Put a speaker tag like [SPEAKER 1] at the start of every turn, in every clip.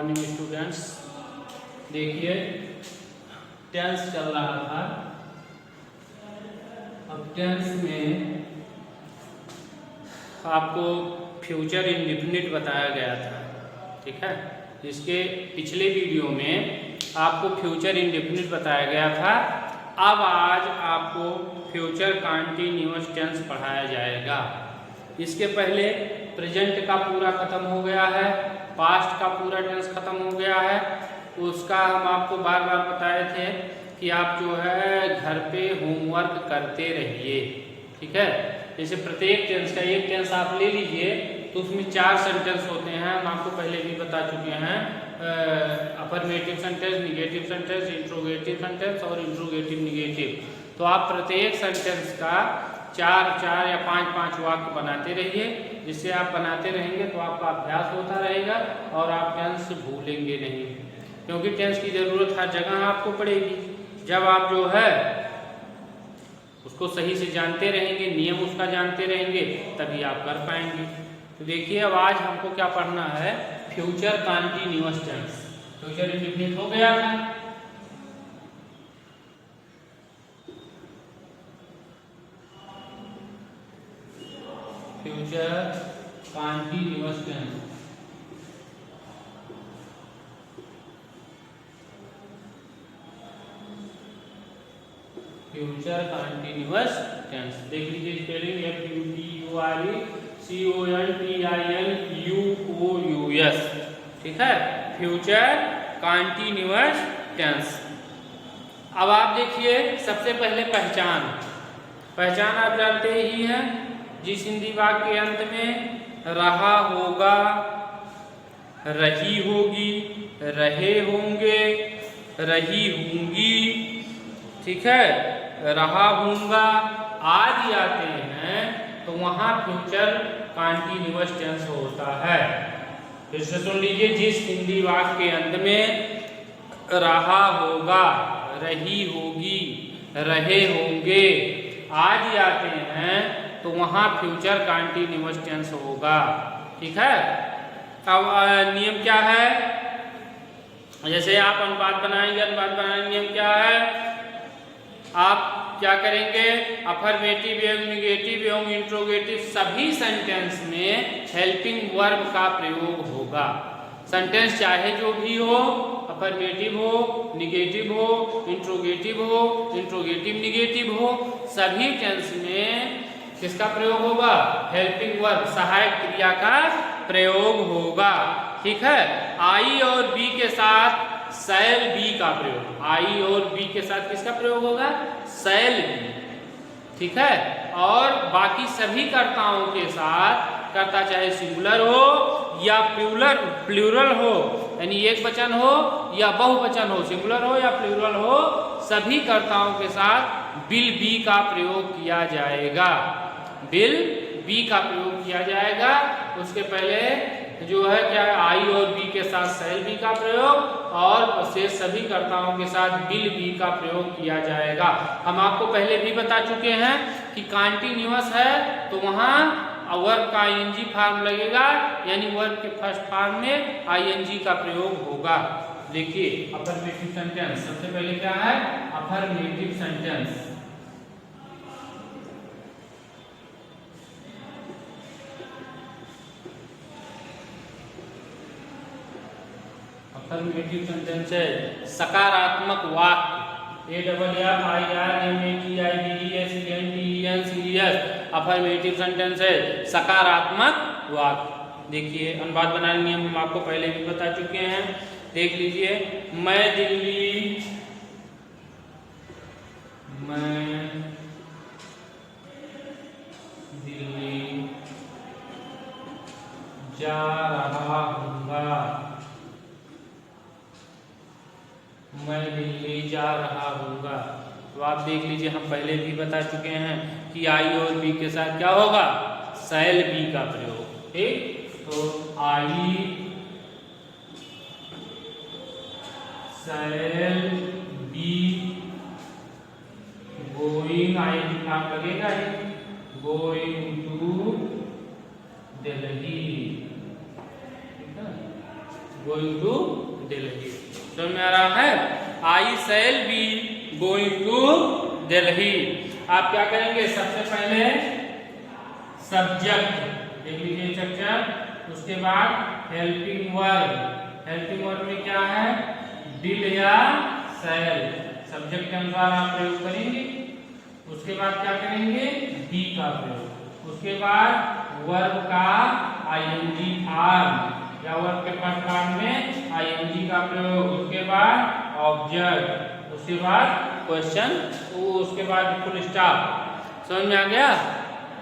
[SPEAKER 1] Morning students. देखिए tense चल रहा था। अब टेंस में आपको फ्यूचर इंडेफिनिट बताया गया था, ठीक है। इसके पिछले वीडियो में आपको फ्यूचर इंडेफिनिट बताया गया था। अब आज आपको फ्यूचर कंटीन्यूअस टेंस पढ़ाया जाएगा। इसके पहले प्रेजेंट का पूरा खत्म हो गया है, पास्ट का पूरा टेंस खत्म हो गया है। उसका हम आपको बार बार बताए थे कि आप जो है घर पे होमवर्क करते रहिए, ठीक है। जैसे प्रत्येक टेंस का एक टेंस आप ले लीजिए तो उसमें 4 सेंटेंस होते हैं। हम आपको पहले भी बता चुके हैं, affirmative sentence, negative sentence, interrogative sentence और इंट्रोगेटिव निगेटिव। तो आप प्रत्येक सेंटेंस का 4 या 5 वाक्य बनाते रहिए। जिससे आप बनाते रहेंगे तो आपका अभ्यास होता रहेगा और आप टेंस भूलेंगे नहीं, क्योंकि टेंस की जरूरत हर जगह आपको पड़ेगी। जब आप जो है उसको सही से जानते रहेंगे, नियम उसका जानते रहेंगे, तभी आप कर पाएंगे। तो देखिए अब आज हमको क्या पढ़ना है, future continuous tense. Future indefinite हो गया था। Future continuous tense, future continuous tense. देख लीजिए स्पेलिंग FUTURECONTINUOUS, ठीक है। Future continuous tense. अब आप देखिए सबसे पहले पहचान आप जानते ही हैं। जिस हिंदी वाक्य के अंत में रहा होगा, रही होगी, रहे होंगे, रही होंगी, ठीक है, रहा हूंगा आदि आते हैं तो वहां फ्यूचर कंटीन्यूअस टेंस होता है। फिर से सुन लीजिए, जिस हिंदी वाक्य के अंत में रहा होगा, रही होगी, रहे होंगे आदि आते हैं तो वहां फ्यूचर कंटीन्यूअस टेंस होगा, ठीक है। अब नियम क्या है, जैसे आप अनुपात बनाएंगे, अनुपात बनाने नियम क्या है, आप क्या करेंगे, अफर्मेटिव एवं निगेटिव एवं इंट्रोगेटिव सभी सेंटेंस में हेल्पिंग वर्ब का प्रयोग होगा। सेंटेंस चाहे जो भी हो, अफर्मेटिव हो, निगेटिव हो, इंट्रोगेटिव हो, इंट्रोगेटिव निगेटिव हो, सभी टेंस में किसका प्रयोग होगा, हेल्पिंग वर्ब, सहायक क्रिया का प्रयोग होगा, ठीक है। आई और बी के साथ शैल बी का प्रयोग, आई और बी के साथ किसका प्रयोग होगा, शैल बी, ठीक है। और बाकी सभी कर्ताओं के साथ, कर्ता चाहे सिंगुलर हो या प्लूरल हो, यानी एक वचन हो या बहुवचन हो, सिंगुलर हो या प्लूरल हो, सभी कर्ताओं के साथ विल बी का प्रयोग किया जाएगा, विल बी का प्रयोग किया जाएगा। उसके पहले जो है क्या है, आई और बी के साथ शैल बी का प्रयोग और शेष सभी कर्ताओं के साथ विल बी का प्रयोग किया जाएगा। हम आपको पहले भी बता चुके हैं कि कंटीन्यूअस है तो वहां वर्ब का आईएनजी फॉर्म लगेगा, यानी वर्ब के फर्स्ट फॉर्म में आईएनजी का प्रयोग होगा। देखिए अफर्मेटिव सेंटेंस, सबसे पहले क्या है, अफर्मेटिव सेंटेंस। अफर्मेटिव सेंटेंस है सकारात्मक वाक्य, AFFRMATIVESENTENCES। अफर्मेटिव सेंटेंस है सकारात्मक वाक्य। देखिए अनुपात बनाने नियम हम आपको पहले भी बता चुके हैं, देख लीजिए। मैं दिल्ली जा रहा हूँगा, मैं दिल्ली जा रहा हूँगा। तो आप देख लीजिए हम पहले भी बता चुके हैं कि आई और बी के साथ क्या होगा, शैल बी का प्रयोग, ठीक। तो I shall be going, I form लगेगा ही, गोइंग टू दिल्ली, ठीक है। Going to Delhi. समझ में आ रहा है? I shall be going to Delhi. आप क्या करेंगे? सबसे पहले सब्जेक्ट देख लीजिए स्ट्रक्चर, उसके बाद हेल्पिंग वर्ब। हेल्पिंग वर्ब में क्या है? डिल या शैल, सब्जेक्ट के अनुसार आप प्रयोग करेंगे। उसके बाद क्या करेंगे? डी का प्रयोग। उसके बाद वर्ब का आईएनजी फॉर्म या वर्ब के फर्स्ट फॉर्म में आईएनजी का प्रयोग। उसके बाद ऑब्जेक्ट, उसके बाद क्वेश्चन, उसके बाद फुल स्टॉप। समझ में आ गया?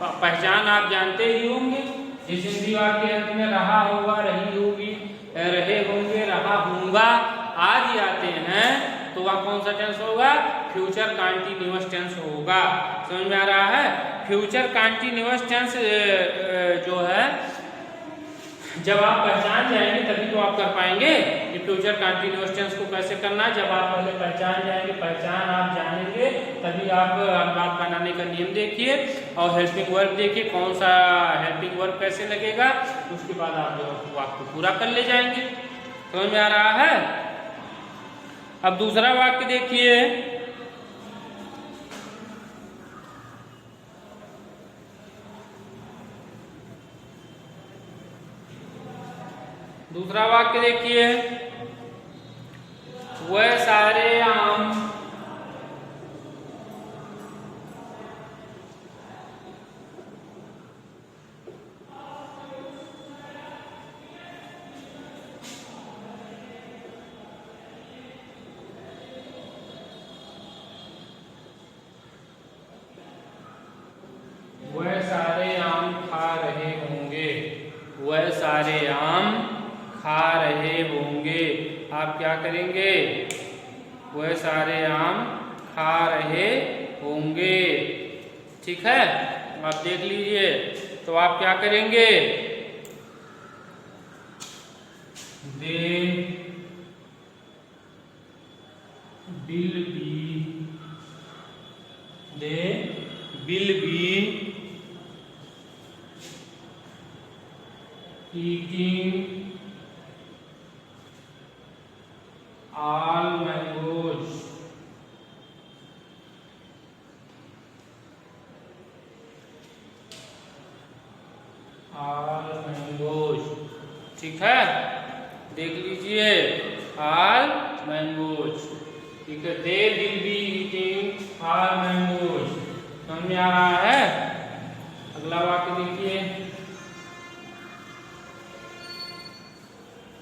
[SPEAKER 1] पहचान आप जानते ही होंगे। इस हिंदी वाक्य अंत में रहा होगा, रही होगी, रहे होंगे, रहा होगा आदि आते हैं तो वह कौन सा टेंस होगा? फ्यूचर कंटीन्यूअस टेंस होगा। समझ में आ रहा है? फ्यूचर कंटीन्यूअस टेंस जो है, जब आप पहचान जाएंगे तभी तो आप कर पाएंगे कि फ्यूचर कंटीन्यूअस टेंस को कैसे करना है। जब आप पहले पहचान जाएंगे, पहचान आप जानेंगे, तभी आप अनुवाद बनाने का नियम देखिए और हेल्पिंग वर्ब देखिए कौन सा हेल्पिंग वर्ब कैसे लगेगा, उसके बाद आप वाक्य पूरा कर ले जाएंगे। समझ में आ रहा है? अब दूसरा वाक्य देखिए। दूसरा वाक्य देखिए, वह सारे आम वह सारे आम खा रहे होंगे। वह सारे आम खा रहे होंगे। आप क्या करेंगे? वह सारे आम खा रहे होंगे। ठीक है? आप देख लीजिए। तो आप क्या करेंगे? They will be eating all mangoes। all mangoes। ठीक है? देख लीजिए, all mangoes। ठीक है? they will be eating all mangoes। समझ में आ रहा है? अगला वाक्य देखिए।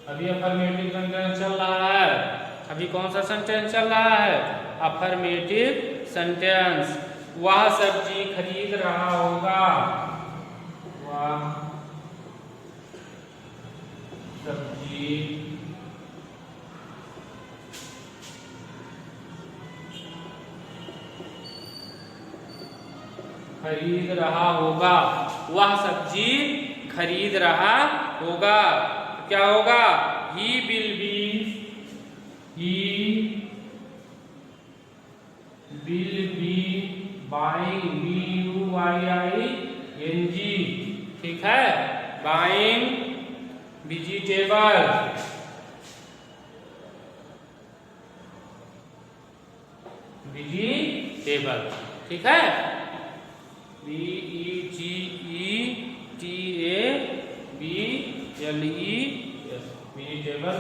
[SPEAKER 1] अभी अफर्मेटिव सेंटेंस चल रहा है। अभी कौन सा सेंटेंस चल रहा है? Affirmative sentence. वह सब्जी खरीद रहा होगा। वह सब्जी खरीद रहा होगा। वह सब्जी खरीद रहा होगा। क्या होगा? he will be buying, B-U-Y-I-N-G। ठीक है? buying vegetable। ठीक है? VEGETABLE vegetable.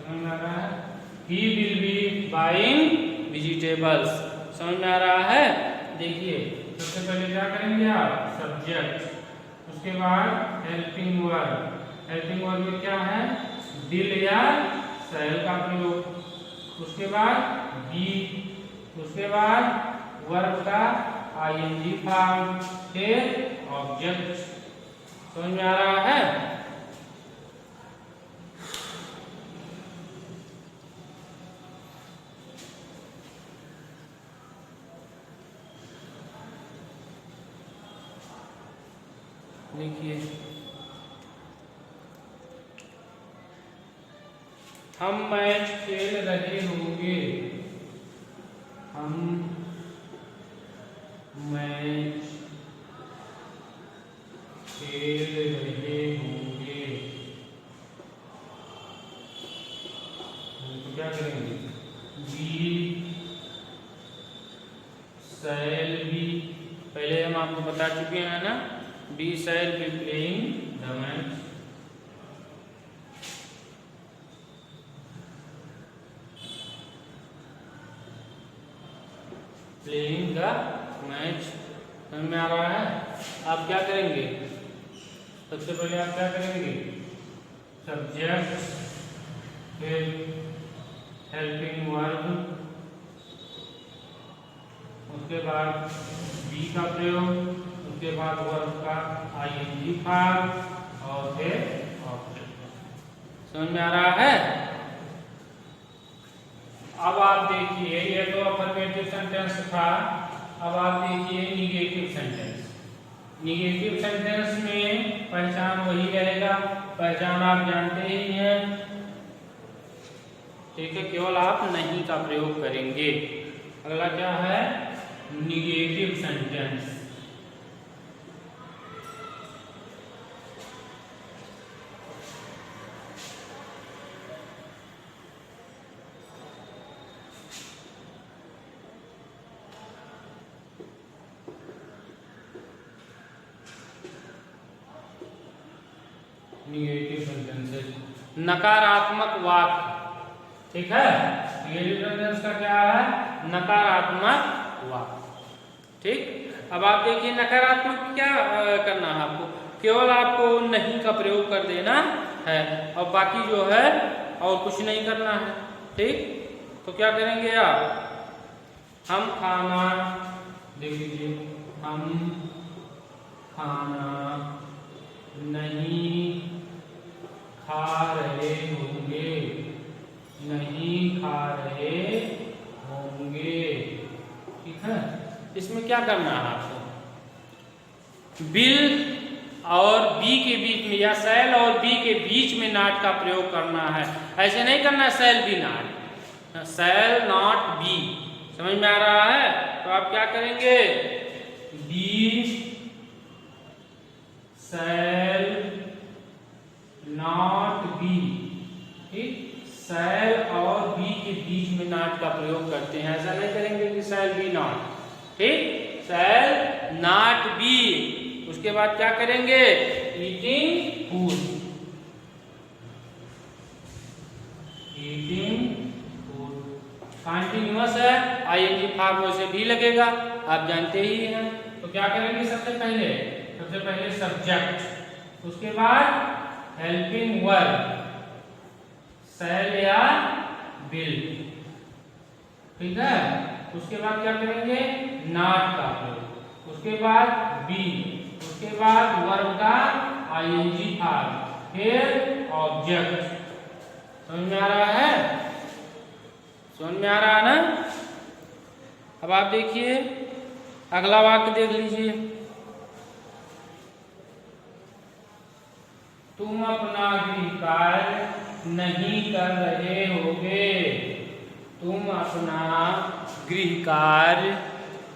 [SPEAKER 1] समझ में आ रहा है? He will be buying vegetables। समझ में आ रहा है? देखिए, सबसे पहले क्या करेंगे आप? सब्जेक्ट, उसके बाद हेल्पिंग वर्ब। हेल्पिंग वर्ब में क्या है? डिल या शैल का प्रयोग। उसके बाद बी, उसके बाद वर्ब का आईएनजी फॉर्म, फिर ऑब्जेक्ट। समझ में आ रहा है? देखिए, हम मैच खेल रहे होंगे। हम मैच खेल रहे होंगे। शैल बी, पहले हम आपको बता चुके हैं ना, be shall be playing the match. Playing the match, समझ में आ रहा है। आप क्या करेंगे, सबसे पहले आप क्या करेंगे, सब्जेक्ट, फिर हेल्पिंग वर्ब, उसके बाद बी का प्रयोग, उसके बाद वर्ब का आईएनजी फॉर्म और फिर ऑब्जेक्ट। समझ में आ रहा है। अब आप देखिए, ये तो अफर्मेटिव सेंटेंस था। अब आप देखिए निगेटिव सेंटेंस। निगेटिव सेंटेंस में पहचान वही रहेगा, पहचान आप जानते ही हैं, ठीक है, केवल आप नहीं का प्रयोग करेंगे। अगला क्या है, निगेटिव सेंटेंस। निगेटिव सेंटेंसेस, नकारात्मक वाक्य, ठीक है। निगेटिव सेंटेंस का क्या है, नकारात्मक वाक्य, ठीक। अब आप देखिए नकारात्मक क्या करना है आपको, केवल आपको नहीं का प्रयोग कर देना है और बाकी जो है और कुछ नहीं करना है, ठीक। तो क्या करेंगे आप, हम खाना, देख लीजिए, हम खाना नहीं खा रहे होंगे, नहीं खा रहे होंगे, ठीक है। इसमें क्या करना है आपको, बिल और बी के बीच में या शैल और बी के बीच में नॉट का प्रयोग करना है। ऐसे नहीं करना shall be not, shall not be, समझ में आ रहा है। तो आप क्या करेंगे, बी शैल नॉट बी, ठीक। शैल और बी के बीच में नॉट का प्रयोग करते हैं, ऐसा नहीं करेंगे कि शैल बी नॉट, ठीक। शैल नॉट बी, उसके बाद क्या करेंगे, eating food, eating food continuous है, आईएनजी फॉर्म वैसे भी लगेगा, आप जानते ही हैं। तो क्या करेंगे, सबसे पहले सब्जेक्ट, उसके बाद हेल्पिंग वर्ब, शैल या विल, ठीक है। उसके बाद क्या करेंगे, नॉट का प्रयोग, उसके बाद बी, उसके बाद वर्ब का आईएनजी फॉर्म, फिर ऑब्जेक्ट। समझ में आ रहा है, समझ में आ रहा है ना। अब आप देखिए अगला वाक्य देख लीजिए, तुम अपना गृह कार्य नहीं कर रहे होगे, तुम अपना गृह कार्य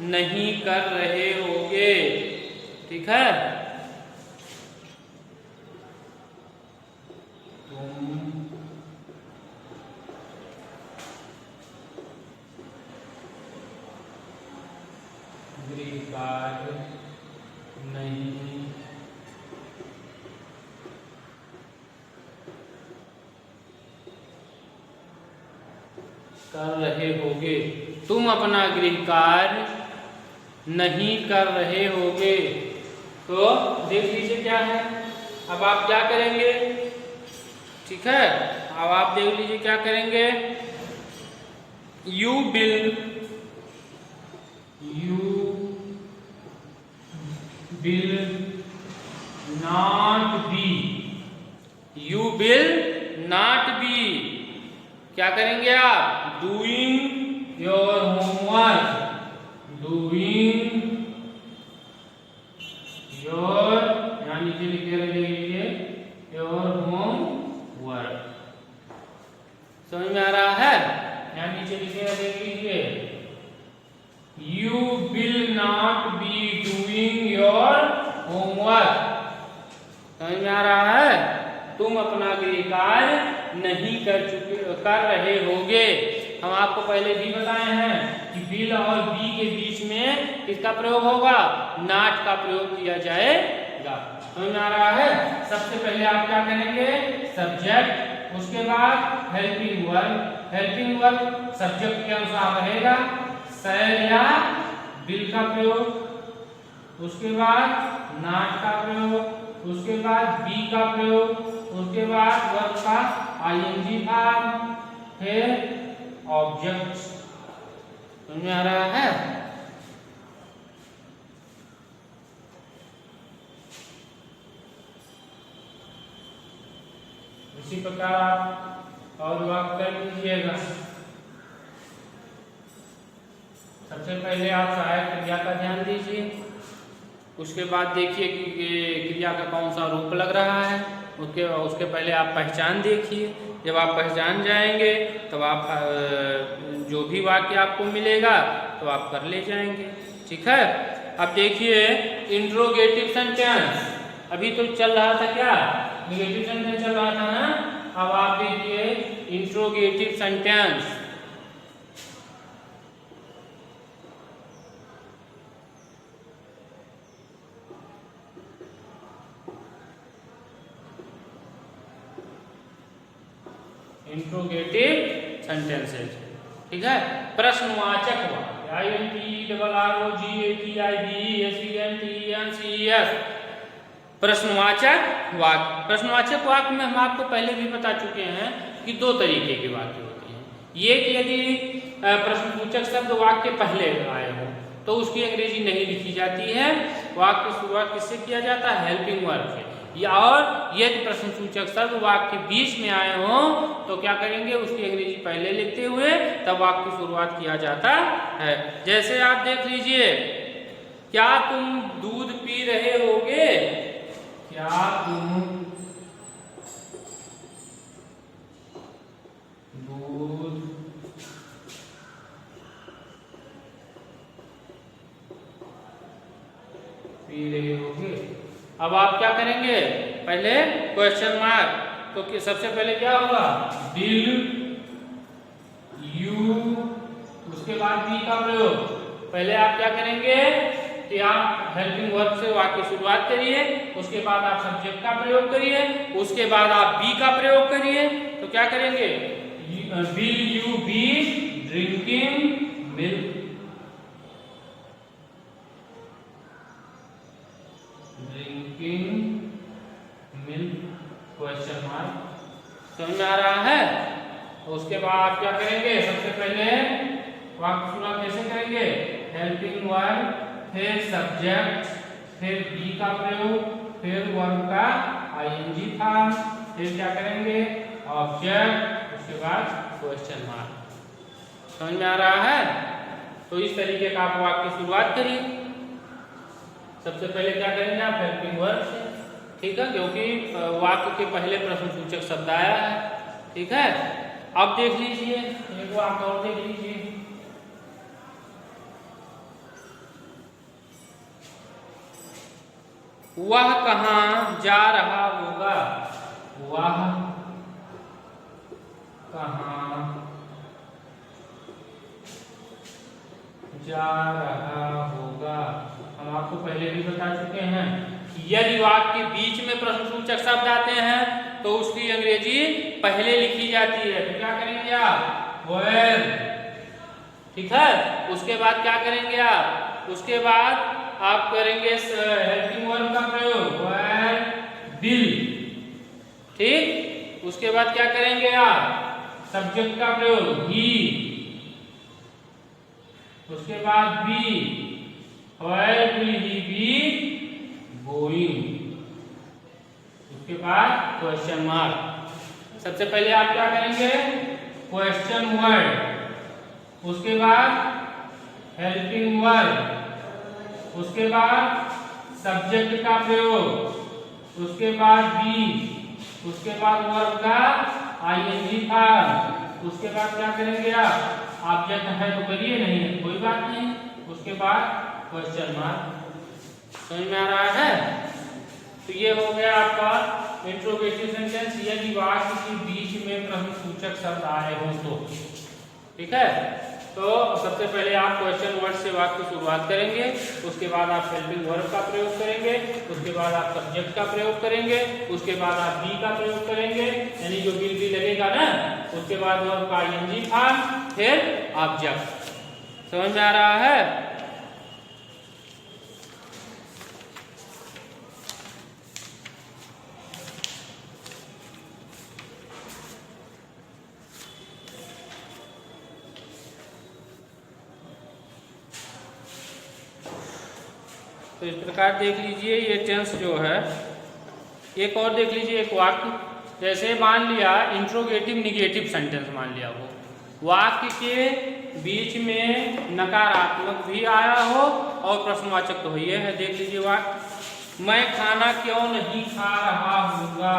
[SPEAKER 1] नहीं कर रहे होगे, ठीक है। तुम गृह कार्य नहीं कर रहे होगे, तुम अपना गृह कार्य नहीं कर रहे होगे। तो देख लीजिए क्या है, अब आप क्या करेंगे, ठीक है। अब आप देख लीजिए क्या करेंगे, you will not be, you will not be, क्या करेंगे आप, doing your homework, doing your, यहाँ नीचे लिखे रहिए योर होमवर्क। समझ में आ रहा है, यहाँ नीचे लिखे देख लीजिए, you will not be doing your homework. समझ में आ रहा है, तुम अपना गृह कार्य नहीं कर रहे होगे। हम आपको पहले भी बताए हैं कि बिल और बी के बीच में किसका प्रयोग होगा, नॉट का प्रयोग किया जाएगा। समझ में आ रहा है। सबसे पहले आप क्या करेंगे, सब्जेक्ट, उसके बाद helping verb. Helping verb subject के अनुसार रहेगा, शैल या बिल का प्रयोग, उसके बाद नॉट का प्रयोग, उसके बाद बी का प्रयोग, उसके बाद वर्ब का आईएनजी फॉर्म, फिर ऑब्जेक्ट। समझ में आ रहा है। इसी प्रकार आप और वाक्य कर लीजिएगा। सबसे पहले आप सहायक क्रिया का ध्यान दीजिए, उसके बाद देखिए कि क्रिया का कौन सा रूप लग रहा है, उसके पहले आप पहचान देखिए। जब आप पहचान जाएंगे तब आप जो भी वाक्य आपको मिलेगा तो आप कर ले जाएंगे। ठीक है। अब देखिए इंट्रोगेटिव सेंटेंस, अभी तो चल रहा था क्या, नेगेटिव सेंटेंस चल रहा था ना। अब आप देखिए इंट्रोगेटिव सेंटेंस। इंट्रोगेटिव सेंटेंसेस, ठीक है। प्रश्नवाचक वाक्य, INTROGATIVESENTENCES, प्रश्नवाचक वाक्य। प्रश्नवाचक वाक्य में हम आपको पहले भी बता चुके हैं कि दो तरीके के वाक्य होते हैं। ये कि यदि प्रश्नसूचक शब्द वाक्य पहले आए हो तो उसकी अंग्रेजी नहीं लिखी जाती है, वाक्य की शुरुआत किससे किया जाता है, हेल्पिंग वर्ब से। या और यदि प्रश्नसूचक शब्द वाक्य के बीच में आए हो तो क्या करेंगे, उसकी अंग्रेजी पहले लिखते हुए तब वाक्य की शुरुआत किया जाता है। जैसे आप देख लीजिए, क्या तुम दूध पी रहे होगे, क्या तुम दूध पी रहे होगे। अब आप क्या करेंगे, पहले क्वेश्चन मार्क, तो सबसे पहले क्या होगा, विल यू, उसके बाद बी का प्रयोग। पहले आप क्या करेंगे कि आप हेल्पिंग वर्ब से वाक्य की शुरुआत करिए, उसके बाद आप सब्जेक्ट का प्रयोग करिए, उसके बाद आप बी का प्रयोग करिए। तो क्या करेंगे, will you be drinking milk, milk question mark. समझ में आ रहा है। उसके बाद आप क्या करेंगे, सबसे पहले वाक्य शुरुआत कैसे करेंगे, हेल्पिंग वर्ब, फिर सब्जेक्ट, फिर बी का प्रयोग, फिर वर्ब का आईएनजी फॉर्म, फिर क्या करेंगे ऑब्जेक्ट, उसके बाद क्वेश्चन मार्क। समझ में आ रहा है। तो इस तरीके का आप वाक्य की शुरुआत करिए। सबसे पहले क्या करेंगे आप, हेल्पिंग वर्ब से, ठीक है, क्योंकि वाक्य के पहले प्रश्नसूचक शब्द आया है। ठीक है। अब देख लीजिए एक वाक्य और देख लीजिए, वह कहाँ जा रहा होगा, वह कहाँ जा रहा होगा। हम आपको पहले भी बता चुके हैं कि यदि वाक्य के बीच में प्रश्नसूचक शब्द आते हैं तो उसकी अंग्रेजी पहले लिखी जाती है। तो क्या करेंगे आप, वेयर, ठीक है। उसके बाद क्या करेंगे आप, उसके बाद आप करेंगे हेल्पिंग वर्ब का प्रयोग, वेयर विल, ठीक। उसके बाद क्या करेंगे आप, सब्जेक्ट का प्रयोग, ही, उसके बाद be, where will he be going, उसके बाद क्वेश्चन मार्क। सबसे पहले आप क्या करेंगे, क्वेश्चन वर्ड, उसके बाद हेल्पिंग वर्ब, उसके बाद सब्जेक्ट का प्रयोग, उसके बाद बी, उसके बाद वर्ब का आईएनजी फॉर्म, उसके बाद क्या करेंगे आप, ऑब्जेक्ट है तो करिए, नहीं है कोई बात नहीं, उसके बाद क्वेश्चन मार्क। समझ में आ रहा है। तो ये हो गया आपका इंट्रोगेटिव सेंटेंस, यदि वाक्य के बीच में प्रश्नसूचक शब्द आए हो तो। ठीक है। तो सबसे पहले आप क्वेश्चन वर्ड से वाक्य की शुरुआत करेंगे, उसके बाद आप हेल्पिंग वर्ब का प्रयोग करेंगे, उसके बाद आप सब्जेक्ट का प्रयोग करेंगे, उसके बाद आप बी का प्रयोग करेंगे, यानी जो विल बी लगेगा ना, उसके बाद वर्ब का आईएनजी फॉर्म, फिर ऑब्जेक्ट। समझ में आ रहा है? तो इस प्रकार देख लीजिए ये टेंस जो है। एक और देख लीजिए, एक वाक्य जैसे मान लिया इंट्रोगेटिव निगेटिव सेंटेंस मान लिया हो, वाक्य के बीच में नकारात्मक भी आया हो और प्रश्नवाचक तो ये है। देख लीजिए वाक्य, मैं खाना क्यों नहीं खा रहा हूँगा,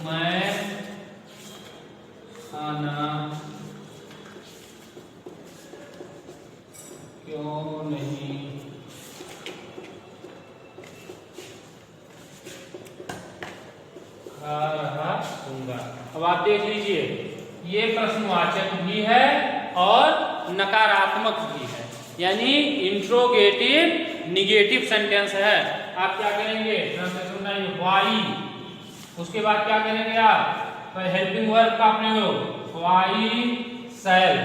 [SPEAKER 1] मैं खाना क्यों नहीं खा रहा हूँगा। अब आप देख लीजिए ये प्रश्नवाचक भी है और नकारात्मक भी है, यानी इंट्रोगेटिव निगेटिव सेंटेंस है। आप क्या करेंगे, व्हाई, उसके बाद क्या करेंगे आप, हेल्पिंग वर्ब का प्रयोग, व्हाई शैल।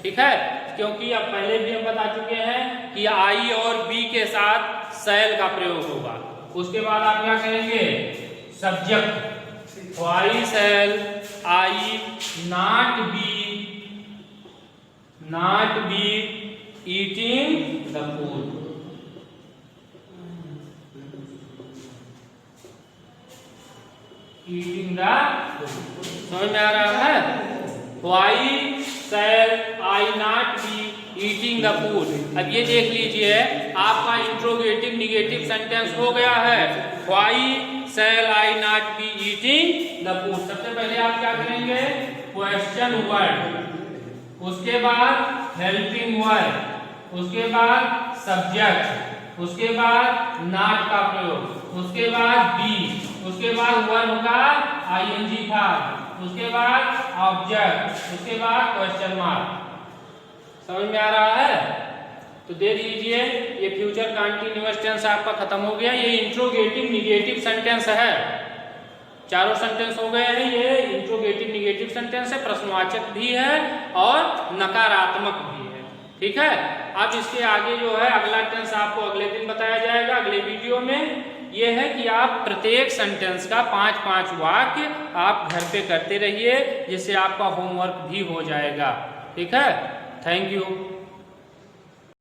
[SPEAKER 1] ठीक है, क्योंकि अब पहले भी हम बता चुके हैं कि आई और बी के साथ शैल का प्रयोग होगा। उसके बाद आप क्या करेंगे, subject, why shall I not be eating the food। eating the food समझ में आ रहा है? Why shall I not be eating the food? अब ये देख लीजिए आपका इंट्रोगेटिव निगेटिव सेंटेंस हो गया है, Why shall I not be eating the food। सबसे पहले आप क्या करेंगे, क्वेश्चन वर्ड, उसके बाद हेल्पिंग वर्ब, उसके बाद सब्जेक्ट, उसके बाद नॉट का प्रयोग, उसके बाद बी, उसके बाद वर्ब का आईएनजी फॉर्म, उसके बाद ऑब्जेक्ट, उसके बाद क्वेश्चन मार्क। समझ में आ रहा है? तो देख लीजिए ये फ्यूचर कंटीन्यूअस टेंस आपका खत्म हो गया। ये इंट्रोगेटिव निगेटिव सेंटेंस है, चारों सेंटेंस हो गए हैं। ये इंट्रोगेटिव निगेटिव सेंटेंस है, प्रश्नवाचक भी है और नकारात्मक भी है। ठीक है, अब इसके आगे जो है अगला टेंस आपको अगले दिन बताया जाएगा, अगले वीडियो में। ये है कि आप प्रत्येक सेंटेंस का 5-5 वाक्य आप घर पे करते रहिए, जिससे आपका होमवर्क भी हो जाएगा। ठीक है, थैंक यू।